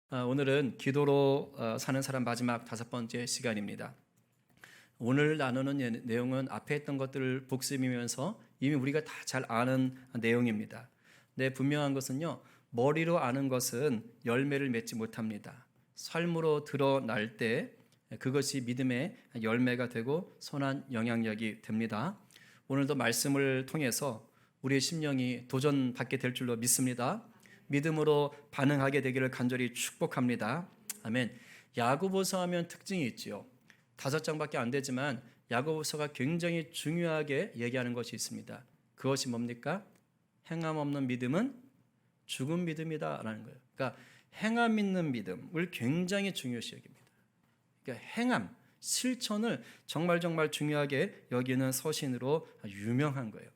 오늘은 기도로 사는 사람 마지막 5번째 시간입니다. 오늘 나누는 내용은 앞에 했던 것들을 복습이면서 이미 우리가 다 잘 아는 내용입니다. 네, 분명한 것은요, 머리로 아는 것은 열매를 맺지 못합니다. 삶으로 드러날 때 그것이 믿음의 열매가 되고 선한 영향력이 됩니다. 오늘도 말씀을 통해서 우리의 심령이 도전받게 될 줄로 믿습니다. 믿음으로 반응하게 되기를 간절히 축복합니다. 아멘. 야고보서 하면 특징이 있지요. 5장밖에 안 되지만 야고보서가 굉장히 중요하게 얘기하는 것이 있습니다. 그것이 뭡니까? 행함 없는 믿음은 죽은 믿음이다라는 거예요. 그러니까 행함 있는 믿음을 굉장히 중요시 여깁니다. 그러니까 행함, 실천을 정말 중요하게 여기는 서신으로 유명한 거예요.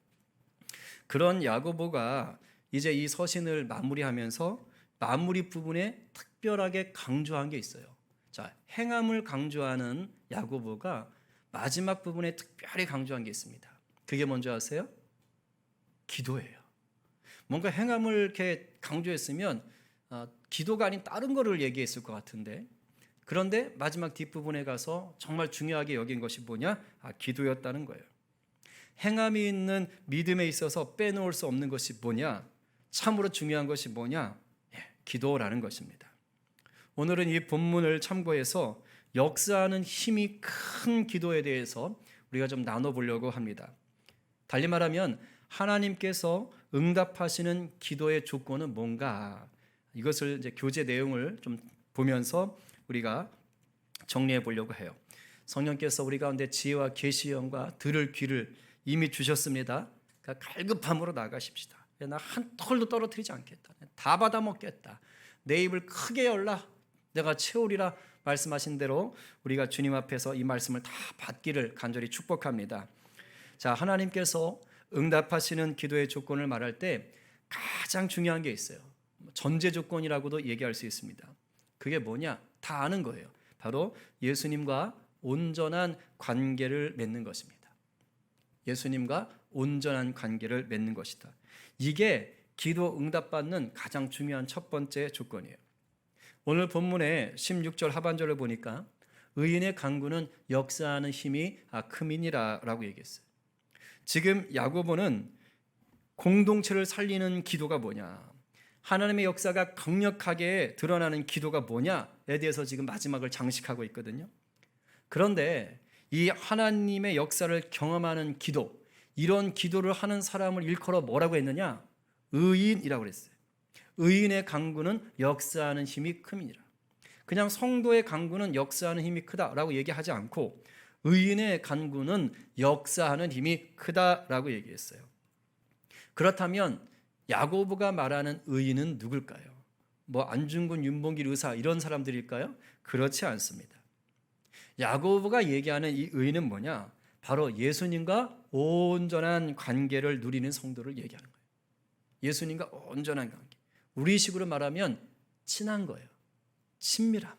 그런 야고보가 이제 이 서신을 마무리하면서 마무리 부분에 특별하게 강조한 게 있어요. 자, 행함을 강조하는 야고보가 마지막 부분에 특별히 강조한 게 있습니다. 그게 뭔지 아세요? 기도예요. 뭔가 행함을 이렇게 강조했으면 기도가 아닌 다른 거를 얘기했을 것 같은데, 그런데 마지막 뒷부분에 가서 정말 중요하게 여긴 것이 뭐냐? 기도였다는 거예요. 행함이 있는 믿음에 있어서 빼놓을 수 없는 것이 뭐냐? 참으로 중요한 것이 뭐냐? 기도라는 것입니다. 오늘은 이 본문을 참고해서 역사하는 힘이 큰 기도에 대해서 우리가 좀 나눠보려고 합니다. 달리 말하면 하나님께서 응답하시는 기도의 조건은 뭔가, 이것을 이제 교재 내용을 좀 보면서 우리가 정리해 보려고 해요. 성령께서 우리 가운데 지혜와 계시의 영과 들을 귀를 이미 주셨습니다. 그러니까 갈급함으로 나가십시다. 나 한 털도 떨어뜨리지 않겠다. 다 받아먹겠다. 내 입을 크게 열라. 내가 채우리라 말씀하신 대로 우리가 주님 앞에서 이 말씀을 다 받기를 간절히 축복합니다. 자, 하나님께서 응답하시는 기도의 조건을 말할 때 가장 중요한 게 있어요. 전제 조건이라고도 얘기할 수 있습니다. 그게 뭐냐? 다 아는 거예요. 바로 예수님과 온전한 관계를 맺는 것입니다. 예수님과 온전한 관계를 맺는 것이다. 이게 기도 응답받는 가장 중요한 첫 번째 조건이에요. 오늘 본문의 16절 하반절을 보니까 의인의 간구는 역사하는 힘이 크미니라라고 얘기했어요. 지금 야고보는 공동체를 살리는 기도가 뭐냐, 하나님의 역사가 강력하게 드러나는 기도가 뭐냐에 대해서 지금 마지막을 장식하고 있거든요. 그런데 이 하나님의 역사를 경험하는 기도, 이런 기도를 하는 사람을 일컬어 뭐라고 했느냐? 의인이라고 그랬어요. 의인의 간구는 역사하는 힘이 큼이니라. 그냥 성도의 간구는 역사하는 힘이 크다라고 얘기하지 않고 의인의 간구는 역사하는 힘이 크다라고 얘기했어요. 그렇다면 야고보가 말하는 의인은 누굴까요? 뭐 안중근, 윤봉길 의사 이런 사람들일까요? 그렇지 않습니다. 야고보가 얘기하는 이 의인은 뭐냐? 바로 예수님과 온전한 관계를 누리는 성도를 얘기하는 거예요. 예수님과 온전한 관계. 우리식으로 말하면 친한 거예요. 친밀함.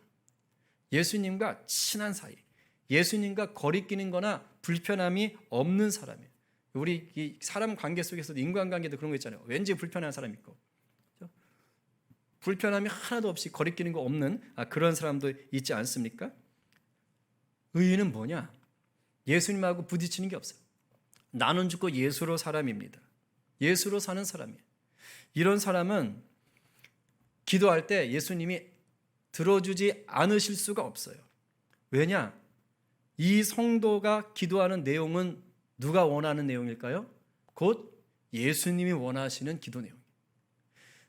예수님과 친한 사이. 예수님과 거리끼는 거나 불편함이 없는 사람이에요. 우리 이 사람 관계 속에서도 인간관계도 그런 거 있잖아요. 왠지 불편한 사람 있고. 그렇죠? 불편함이 하나도 없이 거리끼는 거 없는 그런 사람도 있지 않습니까? 의인은 뭐냐? 예수님하고 부딪히는 게 없어요. 나는 죽고 예수로 사람입니다. 예수로 사는 사람이에요. 이런 사람은 기도할 때 예수님이 들어주지 않으실 수가 없어요. 왜냐? 이 성도가 기도하는 내용은 누가 원하는 내용일까요? 곧 예수님이 원하시는 기도 내용이에요.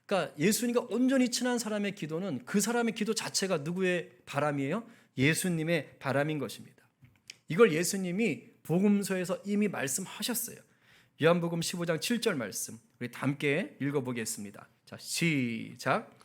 그러니까 예수님과 온전히 친한 사람의 기도는 그 사람의 기도 자체가 누구의 바람이에요? 예수님의 바람인 것입니다. 이걸 예수님이 복음서에서 이미 말씀하셨어요. 요한복음 15장 7절 말씀 우리 다 함께 읽어보겠습니다. 자, 시작.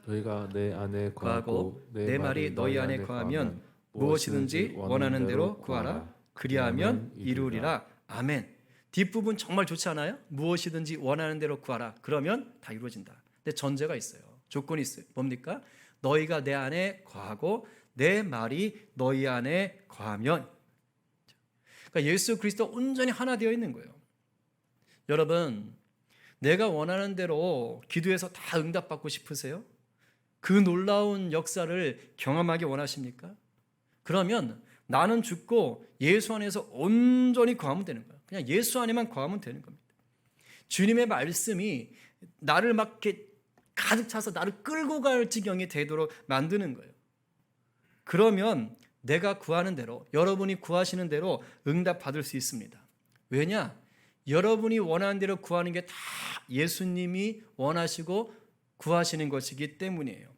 너희가 내 안에 거하고 내 말이 너희 안에 거하면 무엇이든지 원하는 대로 구하라. 그리하면 이루리라. 아멘. 뒷부분 정말 좋지 않아요? 무엇이든지 원하는 대로 구하라. 그러면 다 이루어진다. 근데 전제가 있어요. 조건이 있어요. 뭡니까? 너희가 내 안에 거하고 내 말이 너희 안에 거하면. 그러니까 예수 그리스도 온전히 하나 되어 있는 거예요. 여러분, 내가 원하는 대로 기도해서 다 응답받고 싶으세요? 그 놀라운 역사를 경험하기 원하십니까? 그러면 나는 죽고 예수 안에서 온전히 거하면 되는 거예요. 그냥 예수 안에만 거하면 되는 겁니다. 주님의 말씀이 나를 막 이렇게 가득 차서 나를 끌고 갈 지경이 되도록 만드는 거예요. 그러면 내가 구하는 대로, 여러분이 구하시는 대로 응답 받을 수 있습니다. 왜냐? 여러분이 원하는 대로 구하는 게 다 예수님이 원하시고 구하시는 것이기 때문이에요.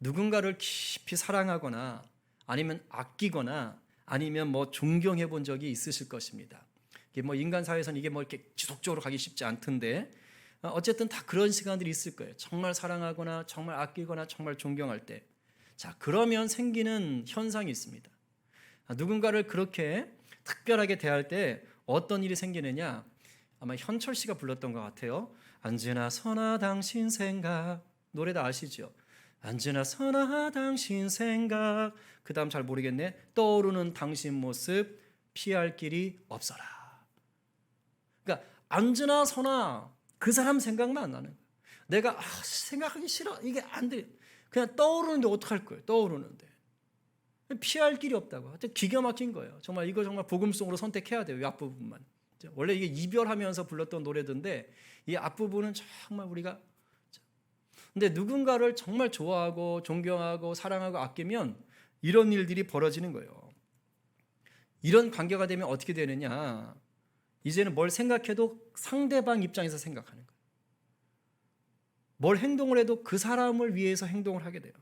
누군가를 깊이 사랑하거나 아니면 아끼거나 아니면 뭐 존경해 본 적이 있으실 것입니다. 이게 뭐 인간 사회에서는 이게 뭐 이렇게 지속적으로 가기 쉽지 않던데 어쨌든 다 그런 시간들이 있을 거예요. 정말 사랑하거나 정말 아끼거나 정말 존경할 때. 자, 그러면 생기는 현상이 있습니다. 누군가를 그렇게 특별하게 대할 때 어떤 일이 생기느냐? 아마 현철 씨가 불렀던 것 같아요. 언제나 선하 당신 생각. 노래 다 아시죠? 언제나 선하 당신 생각. 그 다음 잘 모르겠네. 떠오르는 당신 모습 피할 길이 없어라. 그러니까 언제나 선하 그 사람 생각만 안 나는 거예요. 내가 생각하기 싫어. 이게 안 돼. 그냥 떠오르는데 어떡할 거예요. 떠오르는데. 피할 길이 없다고. 하여튼 기가 막힌 거예요. 정말 이거 정말 복음송으로 선택해야 돼요. 이 앞부분만. 원래 이게 이별하면서 불렀던 노래던데 이 앞부분은 정말 우리가 근데 누군가를 정말 좋아하고 존경하고 사랑하고 아끼면 이런 일들이 벌어지는 거예요. 이런 관계가 되면 어떻게 되느냐? 이제는 뭘 생각해도 상대방 입장에서 생각하는 거예요. 뭘 행동을 해도 그 사람을 위해서 행동을 하게 돼요.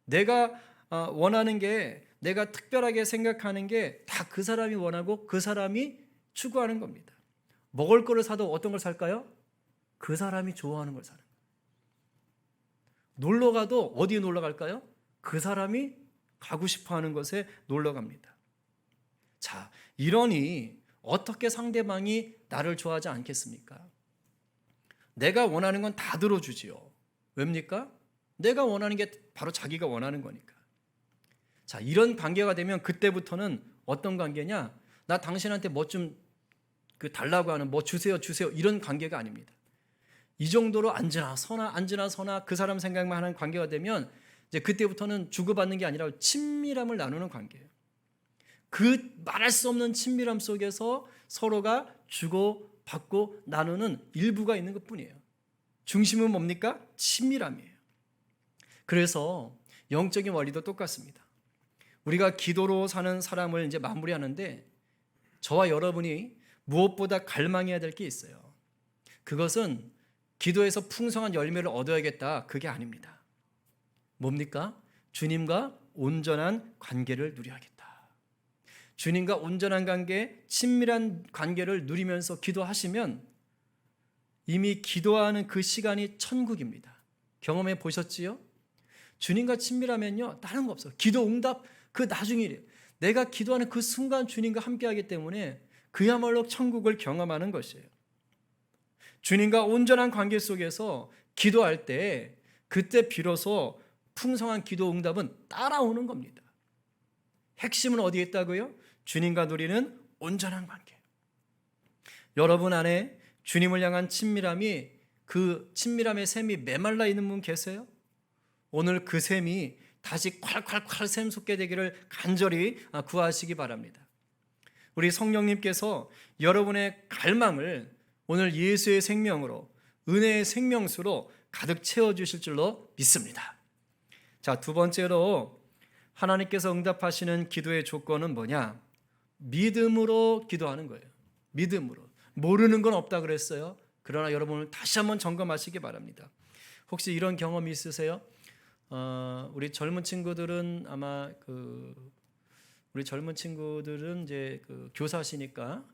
내가 원하는 게 내가 특별하게 생각하는 게 다 그 사람이 원하고 그 사람이 추구하는 겁니다. 먹을 거를 사도 어떤 걸 살까요? 그 사람이 좋아하는 걸 사는 거예요. 놀러 가도 어디에 놀러 갈까요? 그 사람이 가고 싶어 하는 것에 놀러 갑니다. 자, 이러니 어떻게 상대방이 나를 좋아하지 않겠습니까? 내가 원하는 건 다 들어주지요. 왜입니까? 내가 원하는 게 바로 자기가 원하는 거니까. 자, 이런 관계가 되면 그때부터는 어떤 관계냐? 나 당신한테 뭐 좀 달라고 하는 뭐 주세요 이런 관계가 아닙니다. 이 정도로 앉으나 서나 그 사람 생각만 하는 관계가 되면 이제 그때부터는 주고받는 게 아니라 친밀함을 나누는 관계예요. 그 말할 수 없는 친밀함 속에서 서로가 주고받고 나누는 일부가 있는 것뿐이에요. 중심은 뭡니까? 친밀함이에요. 그래서 영적인 원리도 똑같습니다. 우리가 기도로 사는 사람을 이제 마무리하는데 저와 여러분이 무엇보다 갈망해야 될 게 있어요. 그것은 기도에서 풍성한 열매를 얻어야겠다. 그게 아닙니다. 뭡니까? 주님과 온전한 관계를 누려야겠다. 주님과 온전한 관계, 친밀한 관계를 누리면서 기도하시면 이미 기도하는 그 시간이 천국입니다. 경험해 보셨지요? 주님과 친밀하면요, 다른 거 없어요. 기도 응답 그 나중이래요. 내가 기도하는 그 순간 주님과 함께하기 때문에 그야말로 천국을 경험하는 것이에요. 주님과 온전한 관계 속에서 기도할 때 그때 비로소 풍성한 기도 응답은 따라오는 겁니다. 핵심은 어디에 있다고요? 주님과 누리는 온전한 관계. 여러분 안에 주님을 향한 친밀함이 그 친밀함의 샘이 메말라 있는 분 계세요? 오늘 그 샘이 다시 콸콸콸 샘솟게 되기를 간절히 구하시기 바랍니다. 우리 성령님께서 여러분의 갈망을 오늘 예수의 생명으로 은혜의 생명수로 가득 채워주실 줄로 믿습니다. 자, 두 번째로 하나님께서 응답하시는 기도의 조건은 뭐냐? 믿음으로 기도하는 거예요. 믿음으로. 모르는 건 없다 그랬어요. 그러나 여러분을 다시 한번 점검하시기 바랍니다. 혹시 이런 경험이 있으세요? 우리 젊은 친구들은 아마 우리 젊은 친구들은 이제 교사시니까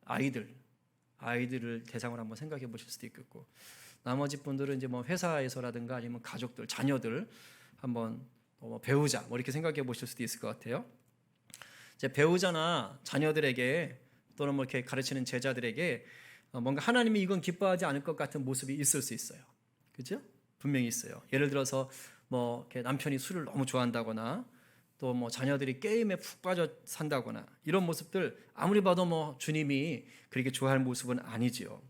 아이들을 대상으로 한번 생각해 보실 수도 있겠고, 나머지 분들은 이제 뭐 회사에서라든가 아니면 가족들, 자녀들 한번 배우자 뭐 이렇게 생각해 보실 수도 있을 것 같아요. 이제 배우자나 자녀들에게 또는 뭐 이렇게 가르치는 제자들에게 뭔가 하나님이 이건 기뻐하지 않을 것 같은 모습이 있을 수 있어요. 그렇죠? 분명히 있어요. 예를 들어서 뭐 이렇게 남편이 술을 너무 좋아한다거나 또 뭐 자녀들이 게임에 푹 빠져 산다거나 이런 모습들 아무리 봐도 뭐 주님이 그렇게 좋아할 모습은 아니지요.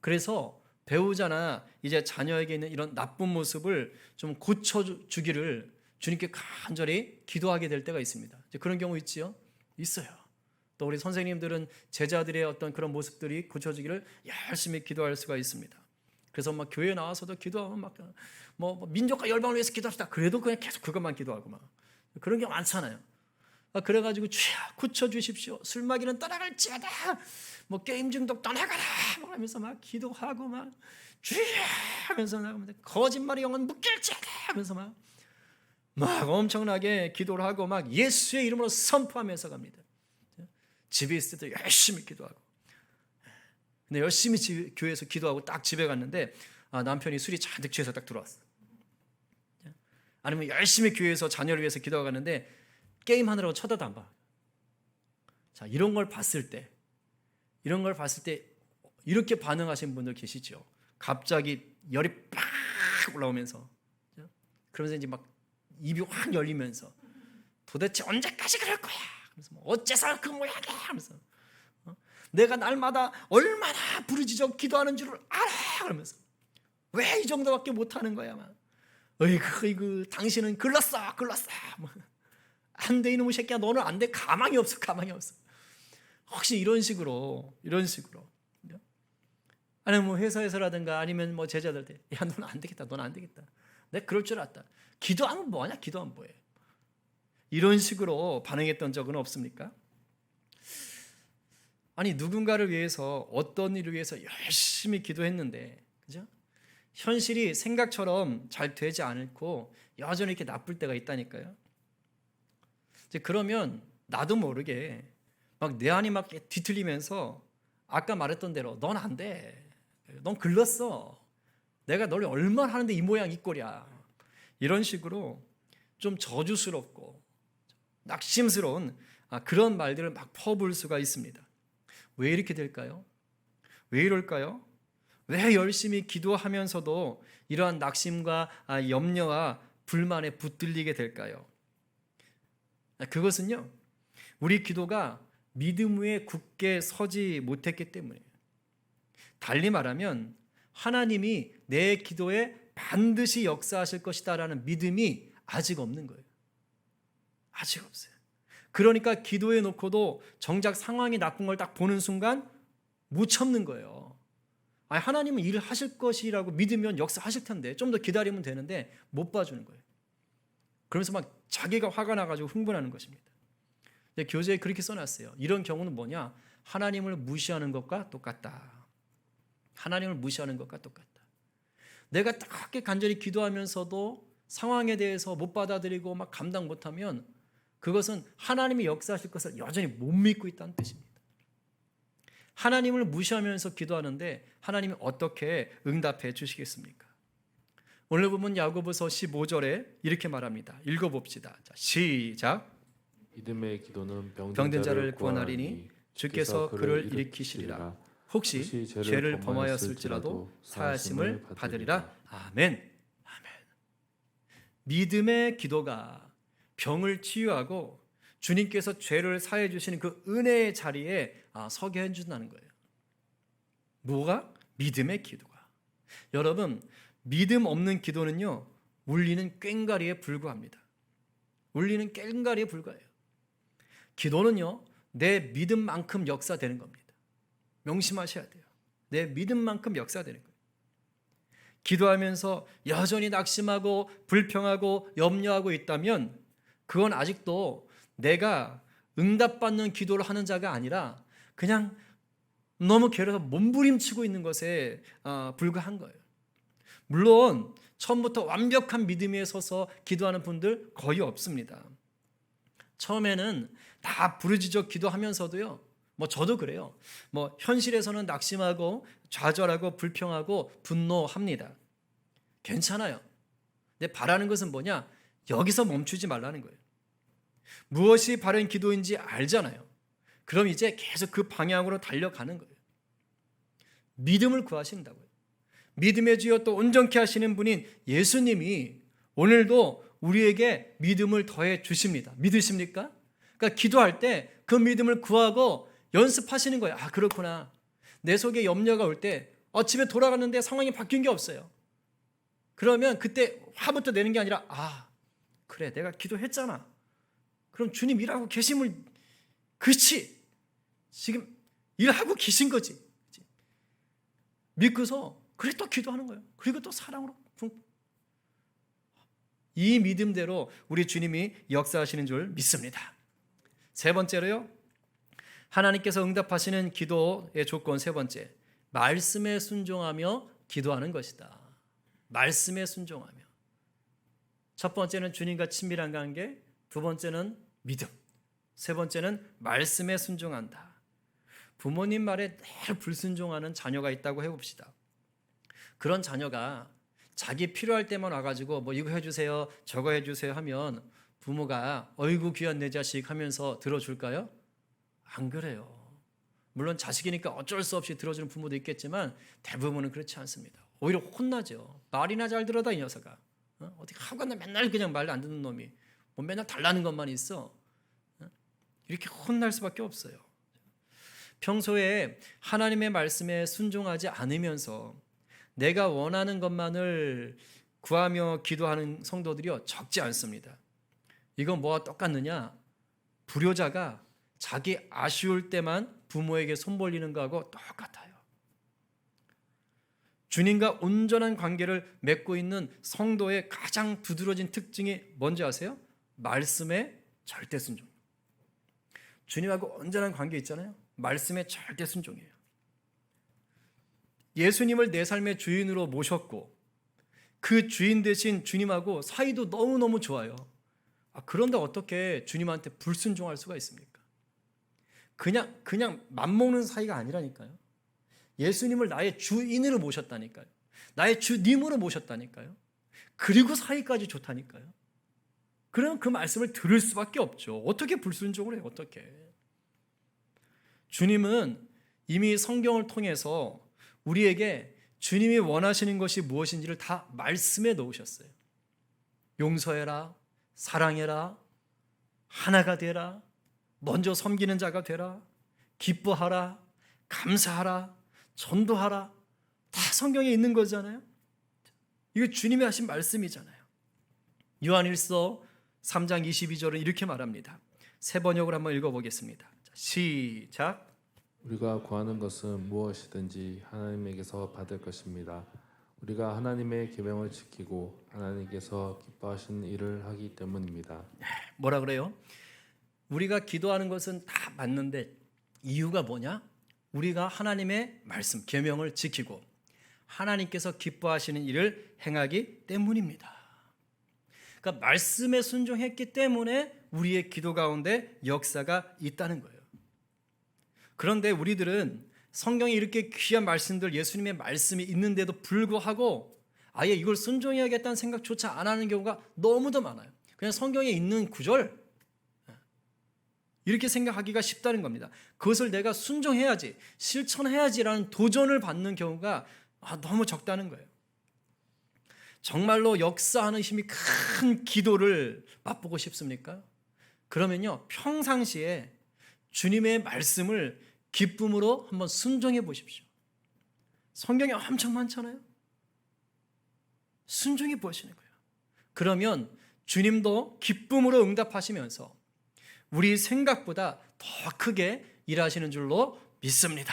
그래서 배우자나 이제 자녀에게 있는 이런 나쁜 모습을 좀 고쳐주기를 주님께 간절히 기도하게 될 때가 있습니다. 이제 그런 경우 있지요? 있어요. 또 우리 선생님들은 제자들의 어떤 그런 모습들이 고쳐지기를 열심히 기도할 수가 있습니다. 그래서 막 교회 나와서도 기도하면 뭐 민족과 열방을 위해서 기도합시다. 그래도 그냥 계속 그것만 기도하고 막 그런 게 많잖아요. 그래가지고 주여 고쳐주십시오. 술 마귀는 떠나갈지어다. 뭐 게임 중독 떠나가라. 하면서 막 기도하고 막 주여 하면서 나가면 거짓말의 영혼 묶일지어다. 하면서 막 엄청나게 기도를 하고 막 예수의 이름으로 선포하면서 갑니다. 집에 있을 때도 열심히 기도하고. 근데 열심히 교회에서 기도하고 딱 집에 갔는데 남편이 술이 잔뜩 취해서 딱 들어왔어. 아니면 열심히 교회에서 자녀를 위해서 기도하고 갔는데 게임 하느라고 쳐다도 안 봐. 자, 이런 걸 봤을 때 이렇게 반응하신 분들 계시죠? 갑자기 열이 팍 올라오면서 그러면서 이제 막 입이 확 열리면서 도대체 언제까지 그럴 거야? 그래서 어째서 그 모양이야? 하면서 내가 날마다 얼마나 부르짖어 기도하는 줄을 알아? 그러면서 왜 이 정도밖에 못하는 거야? 막 어이구 당신은 글렀어. 안 돼 이놈의 새끼야, 너는 안 돼. 가망이 없어. 혹시 이런 식으로 아니면 뭐 회사에서라든가 아니면 뭐 제자들한테 야 너는 안 되겠다. 내가 그럴 줄 알았다. 기도하면 뭐하냐? 기도하면 뭐해? 이런 식으로 반응했던 적은 없습니까? 아니 누군가를 위해서 어떤 일을 위해서 열심히 기도했는데 그죠? 현실이 생각처럼 잘 되지 않고 여전히 이렇게 나쁠 때가 있다니까요. 이제 그러면 나도 모르게 막 내 안이 막 뒤틀리면서 아까 말했던 대로 넌 안 돼. 넌 글렀어. 내가 널 얼마나 하는데 이 모양 이 꼴이야. 이런 식으로 좀 저주스럽고 낙심스러운 그런 말들을 막 퍼부을 수가 있습니다. 왜 이렇게 될까요? 왜 이럴까요? 왜 열심히 기도하면서도 이러한 낙심과 염려와 불만에 붙들리게 될까요? 그것은요, 우리 기도가 믿음 위에 굳게 서지 못했기 때문이에요. 달리 말하면 하나님이 내 기도에 반드시 역사하실 것이다라는 믿음이 아직 없는 거예요. 아직 없어요. 그러니까 기도해 놓고도 정작 상황이 나쁜 걸 딱 보는 순간 못 참는 거예요. 아니, 하나님은 일을 하실 것이라고 믿으면 역사하실 텐데 좀 더 기다리면 되는데 못 봐주는 거예요. 그러면서 막 자기가 화가 나가지고 흥분하는 것입니다. 교재에 그렇게 써놨어요. 이런 경우는 뭐냐? 하나님을 무시하는 것과 똑같다. 하나님을 무시하는 것과 똑같다. 내가 그렇게 간절히 기도하면서도 상황에 대해서 못 받아들이고 막 감당 못하면 그것은 하나님이 역사하실 것을 여전히 못 믿고 있다는 뜻입니다. 하나님을 무시하면서 기도하는데 하나님이 어떻게 응답해 주시겠습니까? 오늘 보면 야고보서 15절에 이렇게 말합니다. 읽어봅시다. 자, 시작. 믿음의 기도는 병든 자를 구원하리니 주께서 그를 일으키시리라. 혹시 죄를 범하였을지라도 사하심을 받으리라. 아멘. 믿음의 기도가 병을 치유하고 주님께서 죄를 사해 주시는 그 은혜의 자리에 서게 해준다는 거예요. 뭐가? 믿음의 기도가. 여러분, 믿음 없는 기도는요, 울리는 꽹과리에 불과합니다. 울리는 꽹과리에 불과해요. 기도는요, 내 믿음만큼 역사되는 겁니다. 명심하셔야 돼요. 내 믿음만큼 역사되는 거예요. 기도하면서 여전히 낙심하고 불평하고 염려하고 있다면 그건 아직도 내가 응답받는 기도를 하는 자가 아니라 그냥 너무 괴로워서 몸부림치고 있는 것에 불과한 거예요. 물론 처음부터 완벽한 믿음 위에 서서 기도하는 분들 거의 없습니다. 처음에는 다 부르짖어 기도하면서도요, 뭐 저도 그래요. 뭐 현실에서는 낙심하고 좌절하고 불평하고 분노합니다. 괜찮아요. 근데 바라는 것은 뭐냐? 여기서 멈추지 말라는 거예요. 무엇이 바른 기도인지 알잖아요. 그럼 이제 계속 그 방향으로 달려가는 거예요. 믿음을 구하신다고요. 믿음의 주여 또 온전케 하시는 분인 예수님이 오늘도 우리에게 믿음을 더해 주십니다. 믿으십니까? 그러니까 기도할 때 그 믿음을 구하고 연습하시는 거예요. 그렇구나. 내 속에 염려가 올 때 집에 돌아갔는데 상황이 바뀐 게 없어요. 그러면 그때 화부터 내는 게 아니라 그래 내가 기도했잖아. 그럼 주님 일하고 계심을 그렇지. 지금 일하고 계신 거지. 그치? 믿고서 그래 또 기도하는 거예요. 그리고 또 사랑으로 이 믿음대로 우리 주님이 역사하시는 줄 믿습니다. 세 번째로요. 하나님께서 응답하시는 기도의 조건 세 번째. 말씀에 순종하며 기도하는 것이다. 말씀에 순종하며. 첫 번째는 주님과 친밀한 관계, 두 번째는 믿음, 세 번째는 말씀에 순종한다. 부모님 말에 늘 불순종하는 자녀가 있다고 해봅시다. 그런 자녀가 자기 필요할 때만 와가지고 뭐 이거 해주세요, 저거 해주세요 하면 부모가 어이구 귀한 내 자식 하면서 들어줄까요? 안 그래요. 물론 자식이니까 어쩔 수 없이 들어주는 부모도 있겠지만 대부분은 그렇지 않습니다. 오히려 혼나죠. 말이나 잘 들어다 이 녀석아. 어떻게 하고는 맨날 그냥 말 안 듣는 놈이 뭐 맨날 달라는 것만 있어. 이렇게 혼날 수밖에 없어요. 평소에 하나님의 말씀에 순종하지 않으면서 내가 원하는 것만을 구하며 기도하는 성도들이요 적지 않습니다. 이건 뭐와 똑같느냐? 불효자가 자기 아쉬울 때만 부모에게 손 벌리는 거하고 똑같아요. 주님과 온전한 관계를 맺고 있는 성도의 가장 두드러진 특징이 뭔지 아세요? 말씀의 절대 순종. 주님하고 온전한 관계 있잖아요. 말씀의 절대 순종이에요. 예수님을 내 삶의 주인으로 모셨고 그 주인 대신 주님하고 사이도 너무너무 좋아요. 그런데 어떻게 주님한테 불순종할 수가 있습니까? 그냥 맘먹는 사이가 아니라니까요. 예수님을 나의 주인으로 모셨다니까요. 나의 주님으로 모셨다니까요. 그리고 사이까지 좋다니까요. 그럼 그 말씀을 들을 수밖에 없죠. 어떻게 불순종을 해요? 어떻게? 주님은 이미 성경을 통해서 우리에게 주님이 원하시는 것이 무엇인지를 다 말씀에 넣으셨어요. 용서해라, 사랑해라, 하나가 되라, 먼저 섬기는 자가 되라, 기뻐하라, 감사하라, 전도하라. 다 성경에 있는 거잖아요. 이거 주님이 하신 말씀이잖아요. 요한일서 3장 22절은 이렇게 말합니다. 세 번역을 한번 읽어보겠습니다. 시작. 우리가 구하는 것은 무엇이든지 하나님에게서 받을 것입니다. 우리가 하나님의 계명을 지키고 하나님께서 기뻐하시는 일을 하기 때문입니다. 뭐라 그래요? 우리가 기도하는 것은 다 맞는데 이유가 뭐냐? 우리가 하나님의 말씀, 계명을 지키고 하나님께서 기뻐하시는 일을 행하기 때문입니다. 그러니까 말씀에 순종했기 때문에 우리의 기도 가운데 역사가 있다는 거예요. 그런데 우리들은 성경에 이렇게 귀한 말씀들, 예수님의 말씀이 있는데도 불구하고 아예 이걸 순종해야겠다는 생각조차 안 하는 경우가 너무도 많아요. 그냥 성경에 있는 구절 이렇게 생각하기가 쉽다는 겁니다. 그것을 내가 순종해야지, 실천해야지라는 도전을 받는 경우가 너무 적다는 거예요. 정말로 역사하는 힘이 큰 기도를 맛보고 싶습니까? 그러면요, 평상시에 주님의 말씀을 기쁨으로 한번 순종해 보십시오. 성경에 엄청 많잖아요. 순종해 보시는 거예요. 그러면 주님도 기쁨으로 응답하시면서 우리 생각보다 더 크게 일하시는 줄로 믿습니다.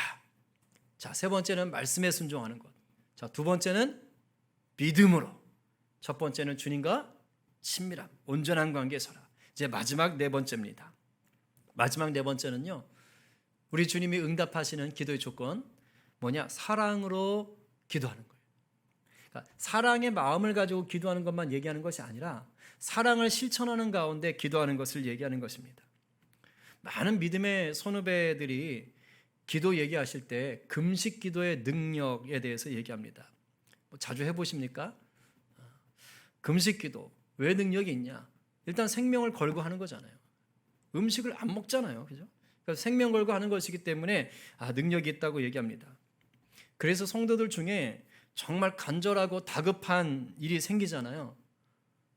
자, 세 번째는 말씀에 순종하는 것. 자, 두 번째는 믿음으로. 첫 번째는 주님과 친밀함, 온전한 관계에 서라. 이제 마지막 네 번째입니다. 마지막 네 번째는요, 우리 주님이 응답하시는 기도의 조건 뭐냐? 사랑으로 기도하는 거예요. 그러니까 사랑의 마음을 가지고 기도하는 것만 얘기하는 것이 아니라 사랑을 실천하는 가운데 기도하는 것을 얘기하는 것입니다. 많은 믿음의 선후배들이 기도 얘기하실 때 금식 기도의 능력에 대해서 얘기합니다. 자주 해보십니까? 금식 기도 왜 능력이 있냐? 일단 생명을 걸고 하는 거잖아요. 음식을 안 먹잖아요, 그죠? 그러니까 생명 걸고 하는 것이기 때문에 능력이 있다고 얘기합니다. 그래서 성도들 중에 정말 간절하고 다급한 일이 생기잖아요.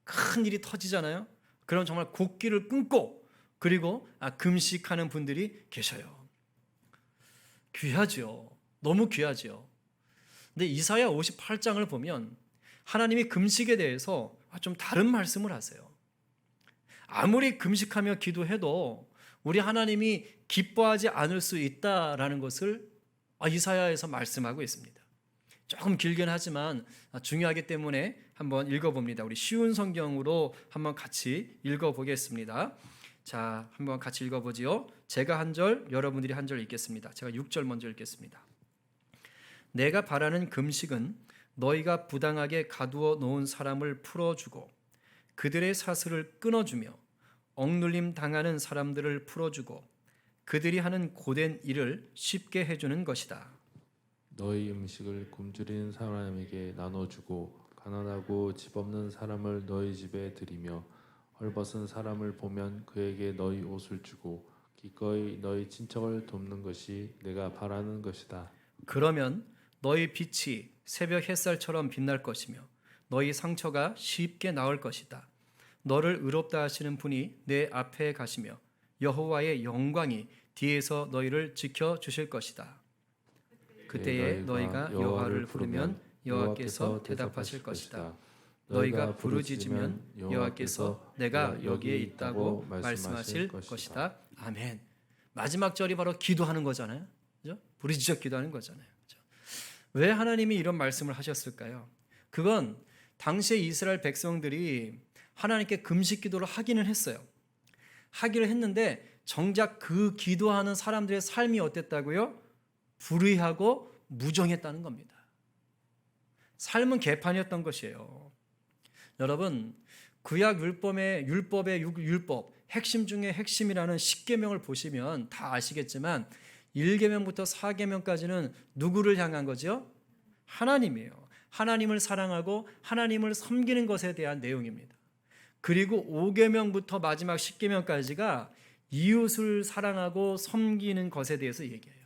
큰 일이 터지잖아요. 그럼 정말 곡기를 끊고 그리고 금식하는 분들이 계셔요. 귀하죠. 너무 귀하죠. 근데 이사야 58장을 보면 하나님이 금식에 대해서 좀 다른 말씀을 하세요. 아무리 금식하며 기도해도 우리 하나님이 기뻐하지 않을 수 있다라는 것을 이사야에서 말씀하고 있습니다. 조금 길긴 하지만 중요하기 때문에 한번 읽어봅니다. 우리 쉬운 성경으로 한번 같이 읽어보겠습니다. 자, 한번 같이 읽어보지요. 제가 한 절, 여러분들이 한 절 읽겠습니다. 제가 6절 먼저 읽겠습니다. 내가 바라는 금식은 너희가 부당하게 가두어 놓은 사람을 풀어주고 그들의 사슬을 끊어주며 억눌림 당하는 사람들을 풀어주고 그들이 하는 고된 일을 쉽게 해주는 것이다. 너희 음식을 굶주린 사람에게 나눠주고 가난하고 집 없는 사람을 너희 집에 들이며 헐벗은 사람을 보면 그에게 너희 옷을 주고 기꺼이 너희 친척을 돕는 것이 내가 바라는 것이다. 그러면 너희 빛이 새벽 햇살처럼 빛날 것이며 너희 상처가 쉽게 나을 것이다. 너를 의롭다 하시는 분이 내 앞에 가시며 여호와의 영광이 뒤에서 너희를 지켜 주실 것이다. 그때에 너희가 여호와를 부르면 여호와께서 대답하실 것이다. 너희가 부르짖으면 여호와께서 내가 여기에 있다고 말씀하실 것이다. 아멘. 마지막 절이 바로 기도하는 거잖아요. 그죠? 부르짖어 기도하는 거잖아요. 그죠? 왜 하나님이 이런 말씀을 하셨을까요? 그건 당시의 이스라엘 백성들이 하나님께 금식 기도를 하기는 했어요. 하기를 했는데 정작 그 기도하는 사람들의 삶이 어땠다고요? 불의하고 무정했다는 겁니다. 삶은 개판이었던 것이에요. 여러분, 구약 율법의 율법 핵심 중에 핵심이라는 10계명을 보시면 다 아시겠지만 1계명부터 4계명까지는 누구를 향한 거죠? 하나님이에요. 하나님을 사랑하고 하나님을 섬기는 것에 대한 내용입니다. 그리고 5계명부터 마지막 10계명까지가 이웃을 사랑하고 섬기는 것에 대해서 얘기해요.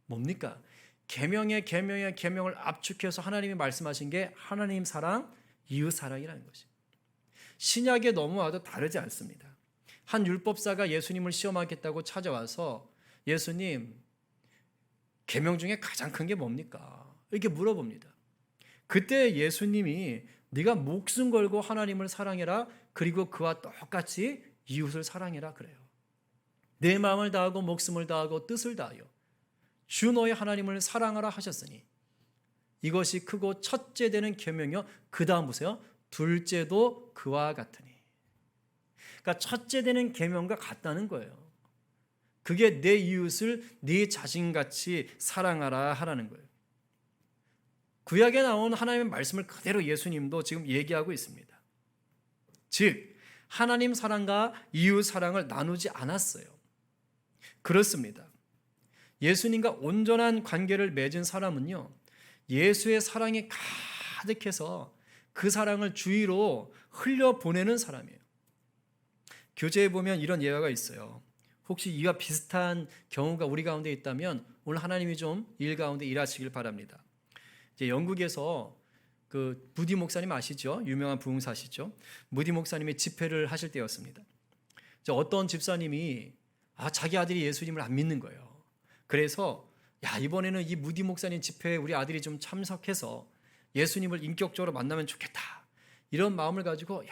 뭡니까? 계명의 계명을 압축해서 하나님이 말씀하신 게 하나님 사랑, 이웃 사랑이라는 것이. 신약에 넘어와도 다르지 않습니다. 한 율법사가 예수님을 시험하겠다고 찾아와서 예수님, 계명 중에 가장 큰 게 뭡니까? 이렇게 물어봅니다. 그때 예수님이 네가 목숨 걸고 하나님을 사랑해라. 그리고 그와 똑같이 이웃을 사랑해라 그래요. 내 마음을 다하고 목숨을 다하고 뜻을 다하여 주 너의 하나님을 사랑하라 하셨으니 이것이 크고 첫째 되는 계명이요. 그 다음 보세요. 둘째도 그와 같으니. 그러니까 첫째 되는 계명과 같다는 거예요. 그게 내 이웃을 네 자신같이 사랑하라 하라는 거예요. 구약에 나온 하나님의 말씀을 그대로 예수님도 지금 얘기하고 있습니다. 즉 하나님 사랑과 이웃 사랑을 나누지 않았어요. 그렇습니다. 예수님과 온전한 관계를 맺은 사람은요, 예수의 사랑이 가득해서 그 사랑을 주위로 흘려보내는 사람이에요. 교재에 보면 이런 예화가 있어요. 혹시 이와 비슷한 경우가 우리 가운데 있다면 오늘 하나님이 좀 일 가운데 일하시길 바랍니다. 이제 영국에서 그 무디 목사님 아시죠? 유명한 부흥사시죠? 무디 목사님이 집회를 하실 때였습니다. 어떤 집사님이 자기 아들이 예수님을 안 믿는 거예요. 그래서 이번에는 이 무디 목사님 집회에 우리 아들이 좀 참석해서 예수님을 인격적으로 만나면 좋겠다. 이런 마음을 가지고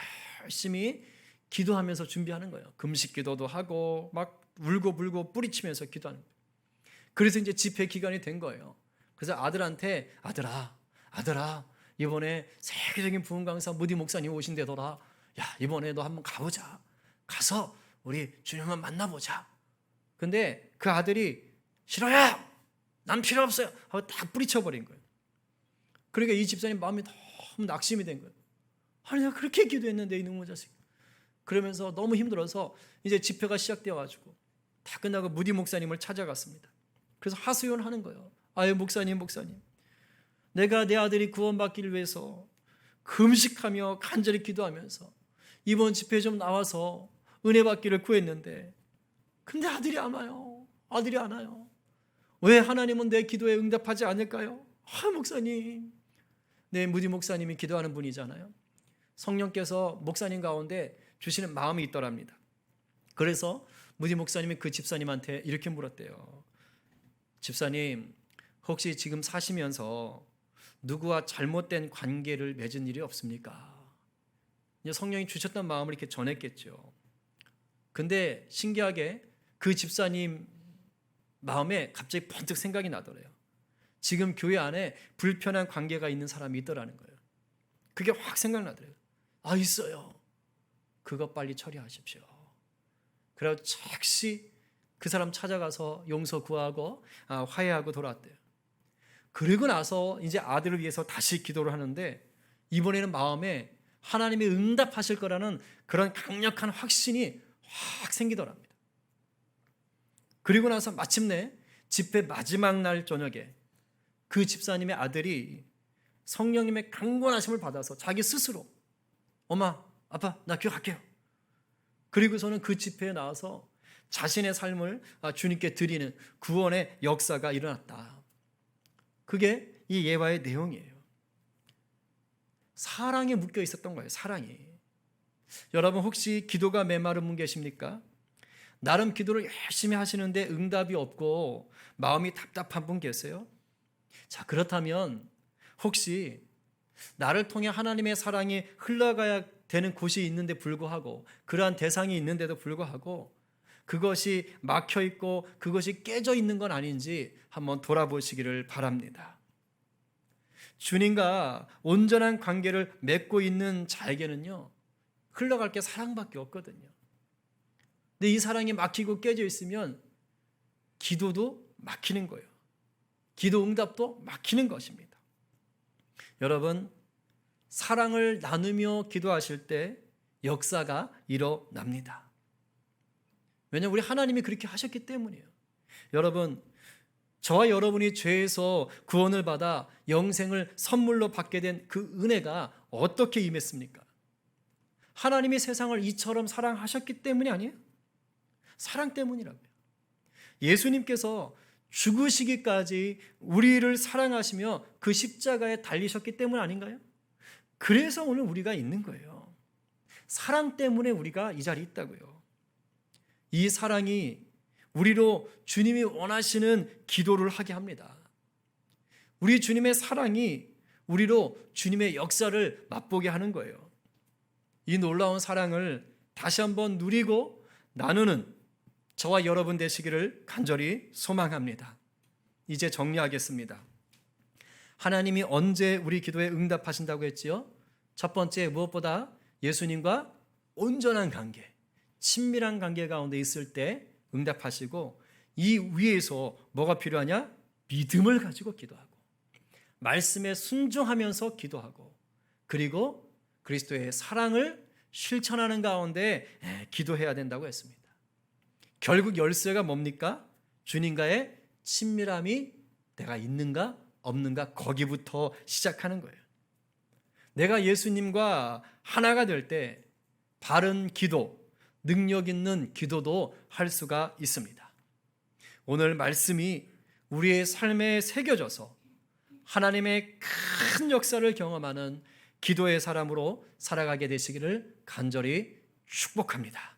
열심히 기도하면서 준비하는 거예요. 금식 기도도 하고 막 울고불고 뿌리치면서 기도하는 거예요. 그래서 이제 집회 기간이 된 거예요. 그래서 아들한테 아들아 이번에 세계적인 부흥 강사 무디 목사님 오신대더라. 이번에 너 한번 가보자. 가서 우리 주님을 만나보자. 근데 그 아들이 싫어요. 난 필요 없어요. 하고 딱 뿌리쳐버린 거예요. 그러니까 이 집사님 마음이 너무 낙심이 된 거예요. 내가 그렇게 기도했는데 이놈의 자식. 그러면서 너무 힘들어서 이제 집회가 시작되어가지고 다 끝나고 무디 목사님을 찾아갔습니다. 그래서 하소연하는 거예요. 목사님 내가 내 아들이 구원받기를 위해서 금식하며 간절히 기도하면서 이번 집회에 좀 나와서 은혜 받기를 구했는데 근데 아들이 안 와요. 왜 하나님은 내 기도에 응답하지 않을까요? 목사님. 네, 무디 목사님이 기도하는 분이잖아요. 성령께서 목사님 가운데 주시는 마음이 있더랍니다. 그래서 무디 목사님이 그 집사님한테 이렇게 물었대요. 집사님, 혹시 지금 사시면서 누구와 잘못된 관계를 맺은 일이 없습니까? 이제 성령이 주셨던 마음을 이렇게 전했겠죠. 근데 신기하게 그 집사님 마음에 갑자기 번뜩 생각이 나더래요. 지금 교회 안에 불편한 관계가 있는 사람이 있더라는 거예요. 그게 확 생각나더래요. 아, 있어요. 그거 빨리 처리하십시오. 그래서 즉시 그 사람 찾아가서 용서 구하고 화해하고 돌아왔대요. 그리고 나서 이제 아들을 위해서 다시 기도를 하는데 이번에는 마음에 하나님이 응답하실 거라는 그런 강력한 확신이 확 생기더랍니다. 그리고 나서 마침내 집회 마지막 날 저녁에 그 집사님의 아들이 성령님의 강권하심을 받아서 자기 스스로 엄마, 아빠, 나 교회 갈게요. 그리고서는 그 집회에 나와서 자신의 삶을 주님께 드리는 구원의 역사가 일어났다. 그게 이 예화의 내용이에요. 사랑에 묶여 있었던 거예요. 사랑이. 여러분 혹시 기도가 메마른 분 계십니까? 나름 기도를 열심히 하시는데 응답이 없고 마음이 답답한 분 계세요? 자, 그렇다면 혹시 나를 통해 하나님의 사랑이 흘러가야 되는 곳이 있는데 불구하고 그러한 대상이 있는데도 불구하고 그것이 막혀 있고 그것이 깨져 있는 건 아닌지 한번 돌아보시기를 바랍니다. 주님과 온전한 관계를 맺고 있는 자에게는요, 흘러갈 게 사랑밖에 없거든요. 근데 이 사랑이 막히고 깨져 있으면 기도도 막히는 거예요. 기도 응답도 막히는 것입니다. 여러분, 사랑을 나누며 기도하실 때 역사가 일어납니다. 왜냐하면 우리 하나님이 그렇게 하셨기 때문이에요. 여러분, 저와 여러분이 죄에서 구원을 받아 영생을 선물로 받게 된 그 은혜가 어떻게 임했습니까? 하나님이 세상을 이처럼 사랑하셨기 때문이 아니에요? 사랑 때문이라고요. 예수님께서 죽으시기까지 우리를 사랑하시며 그 십자가에 달리셨기 때문 아닌가요? 그래서 오늘 우리가 있는 거예요. 사랑 때문에 우리가 이 자리에 있다고요. 이 사랑이 우리로 주님이 원하시는 기도를 하게 합니다. 우리 주님의 사랑이 우리로 주님의 역사를 맛보게 하는 거예요. 이 놀라운 사랑을 다시 한번 누리고 나누는 저와 여러분 되시기를 간절히 소망합니다. 이제 정리하겠습니다. 하나님이 언제 우리 기도에 응답하신다고 했지요? 첫 번째, 무엇보다 예수님과 온전한 관계, 친밀한 관계 가운데 있을 때 응답하시고, 이 위에서 뭐가 필요하냐? 믿음을 가지고 기도하고 말씀에 순종하면서 기도하고 그리고 그리스도의 사랑을 실천하는 가운데 기도해야 된다고 했습니다. 결국 열쇠가 뭡니까? 주님과의 친밀함이 내가 있는가 없는가, 거기부터 시작하는 거예요. 내가 예수님과 하나가 될 때 바른 기도, 능력 있는 기도도 할 수가 있습니다. 오늘 말씀이 우리의 삶에 새겨져서 하나님의 큰 역사를 경험하는 기도의 사람으로 살아가게 되시기를 간절히 축복합니다.